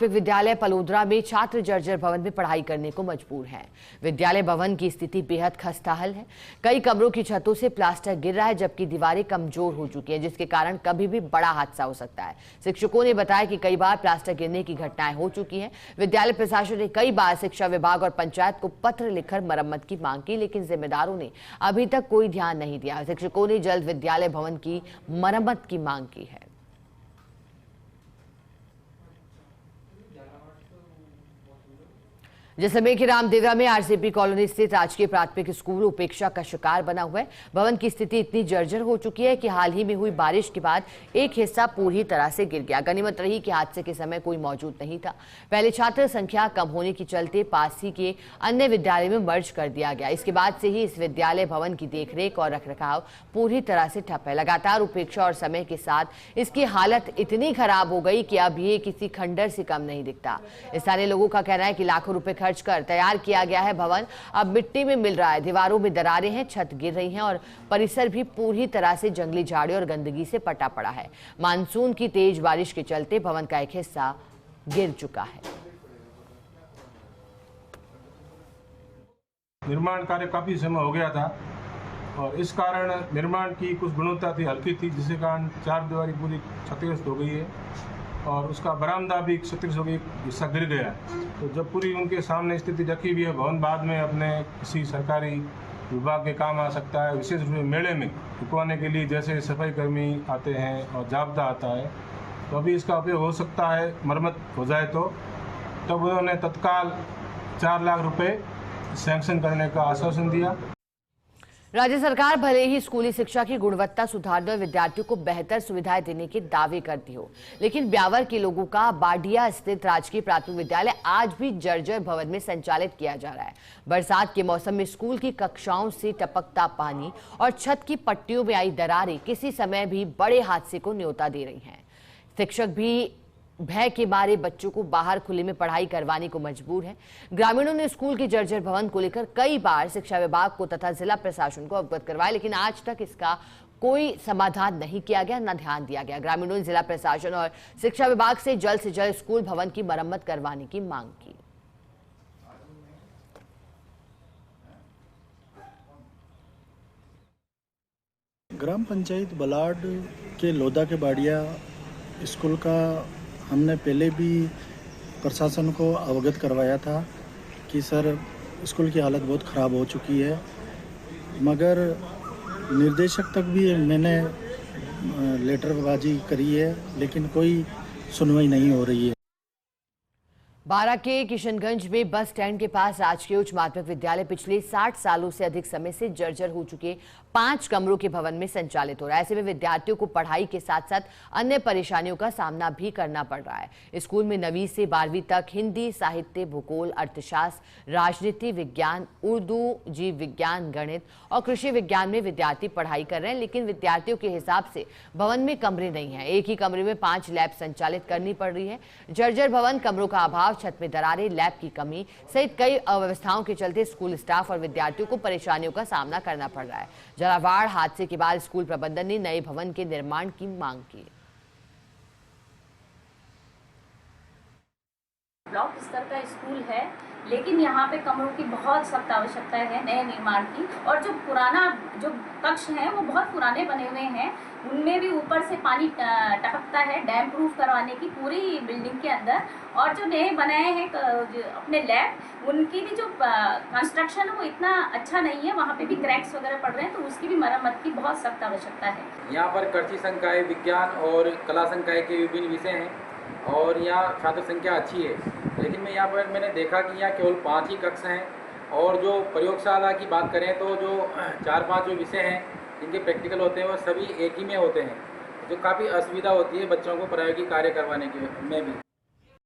प्राथमिक विद्यालय पलोदरा में छात्र जर्जर भवन में पढ़ाई करने को मजबूर हैं। विद्यालय भवन की स्थिति बेहद खस्ताहाल है। कई कमरों की छतों से प्लास्टर गिर रहा है, जबकि दीवारें कमजोर हो चुकी हैं, जिसके कारण कभी भी बड़ा हादसा हो सकता है। शिक्षकों ने बताया कि कई बार प्लास्टर गिरने की घटनाएं हो चुकी हैं। विद्यालय प्रशासन ने कई बार शिक्षा विभाग और पंचायत को पत्र लिखकर मरम्मत की मांग की, लेकिन जिम्मेदारों ने अभी तक कोई ध्यान नहीं दिया। शिक्षकों ने जल्द विद्यालय भवन की मरम्मत की मांग की है। जैसलमेर के रामदेवरा में आरसीपी कॉलोनी स्थित राजकीय प्राथमिक स्कूल उपेक्षा का शिकार बना हुआ है। भवन की स्थिति इतनी जर्जर हो चुकी है कि हाल ही में हुई बारिश के बाद एक हिस्सा पूरी तरह से गिर गया। गनीमत रही कि हादसे के समय कोई मौजूद नहीं था। पहले छात्र संख्या कम होने के चलते पास ही के अन्य विद्यालय में मर्ज कर दिया गया। इसके बाद से ही इस विद्यालय भवन की देखरेख और रखरखाव पूरी तरह से ठप है। लगातार उपेक्षा और समय के साथ इसकी हालत इतनी खराब हो गई कि अब ये किसी खंडर से कम नहीं दिखता। स्थानीय लोगों का कहना है कि लाखों रुपए खर्च कर तैयार किया गया है भवन अब मिट्टी में मिल रहा है। दीवारों में दरारें हैं, छत गिर रही हैं और परिसर भी पूरी तरह से जंगली झाड़ी और गंदगी से पटा पड़ा है। मानसून की तेज बारिश के चलते भवन का एक हिस्सा गिर चुका है। निर्माण कार्य काफी समय हो गया था और इस कारण निर्माण की कुछ गुणवत्ता थी, हल्की थी, जिसके कारण चार दीवारी पूरी क्षतिग्रस्त हो गई है और उसका बरामदा भी क्षतिग्रस्त हो गई, हिस्सा गिर गया। तो जब पूरी उनके सामने स्थिति रखी हुई है, भवन बाद में अपने किसी सरकारी विभाग के काम आ सकता है। विशेष रूप से मेले में रुकवाने के लिए जैसे सफाई कर्मी आते हैं और जाब्ता आता है, तो अभी इसका उपयोग हो सकता है। मरम्मत हो जाए तो तब उन्होंने तत्काल 4 लाख रुपए सैंक्शन करने का आश्वासन दिया। राज्य सरकार भले ही स्कूली शिक्षा की गुणवत्ता सुधारने और विद्यार्थियों को बेहतर सुविधाएं देने के दावे करती हो, लेकिन ब्यावर के लोगों का बाडिया स्थित राजकीय प्राथमिक विद्यालय आज भी जर्जर भवन में संचालित किया जा रहा है। बरसात के मौसम में स्कूल की कक्षाओं से टपकता पानी और छत की पट्टियों में आई दरारें किसी समय भी बड़े हादसे को न्योता दे रही हैं। शिक्षक भी भय के मारे बच्चों को बाहर खुले में पढ़ाई करवाने को मजबूर है। ग्रामीणों ने स्कूल के जर्जर भवन को लेकर कई बार शिक्षा विभाग को तथा जिला प्रशासन को अवगत करवाया, लेकिन आज तक इसका कोई समाधान नहीं किया गया, न ध्यान दिया गया। ग्रामीणों ने जिला प्रशासन और शिक्षा विभाग से जल्द स्कूल भवन की मरम्मत करवाने की मांग की। ग्राम पंचायत बलाड के लोदा के बाडिया स्कूल का हमने पहले भी प्रशासन को अवगत करवाया था कि सर स्कूल की हालत बहुत ख़राब हो चुकी है, मगर निर्देशक तक भी मैंने लेटरबाजी करी है, लेकिन कोई सुनवाई नहीं हो रही है। बारां के किशनगंज में बस स्टैंड के पास राजकीय उच्च माध्यमिक विद्यालय पिछले 60 सालों से अधिक समय से जर्जर हो चुके 5 कमरों के भवन में संचालित हो रहा है। ऐसे में विद्यार्थियों को पढ़ाई के साथ साथ अन्य परेशानियों का सामना भी करना पड़ रहा है। स्कूल में 9वीं से 12वीं तक हिंदी, साहित्य, भूगोल, अर्थशास्त्र, राजनीति विज्ञान, उर्दू, जीव विज्ञान, गणित और कृषि विज्ञान में विद्यार्थी पढ़ाई कर रहे हैं, लेकिन विद्यार्थियों के हिसाब से भवन में कमरे नहीं है। एक ही कमरे में 5 लैब संचालित करनी पड़ रही है। जर्जर भवन, कमरों का अभाव, छत में दरारें, लैब की कमी सहित कई अव्यवस्थाओं के चलते स्कूल स्टाफ और विद्यार्थियों को परेशानियों का सामना करना पड़ रहा है। झालावाड़ हादसे के बाद स्कूल प्रबंधन ने नए भवन के निर्माण की मांग की। ब्लॉक स्तर का स्कूल है, लेकिन यहाँ पे कमरों की बहुत सख्त आवश्यकता है नए निर्माण की। और जो पुराना जो कक्ष है वो बहुत पुराने बने हुए हैं, उनमें भी ऊपर से पानी टपकता है। डैम प्रूफ करवाने की पूरी बिल्डिंग के अंदर, और जो नए बनाए हैं अपने लैब, उनकी भी जो कंस्ट्रक्शन है वो इतना अच्छा नहीं है, वहाँ पे भी क्रैक्स वगैरह पड़ रहे हैं, तो उसकी भी मरम्मत की बहुत सख्त आवश्यकता है। यहाँ पर कृषि संकाय, विज्ञान और कला संकाय के विभिन्न विषय हैं और यहाँ छात्र संख्या अच्छी है, लेकिन मैंने देखा कि यहाँ केवल 5 ही कक्ष हैं। और जो प्रयोगशाला की बात करें तो जो 4-5 जो विषय हैं जिनके प्रैक्टिकल होते हैं वो सभी एक ही में होते हैं, जो काफ़ी असुविधा होती है बच्चों को प्रायोगिक कार्य करवाने के में भी।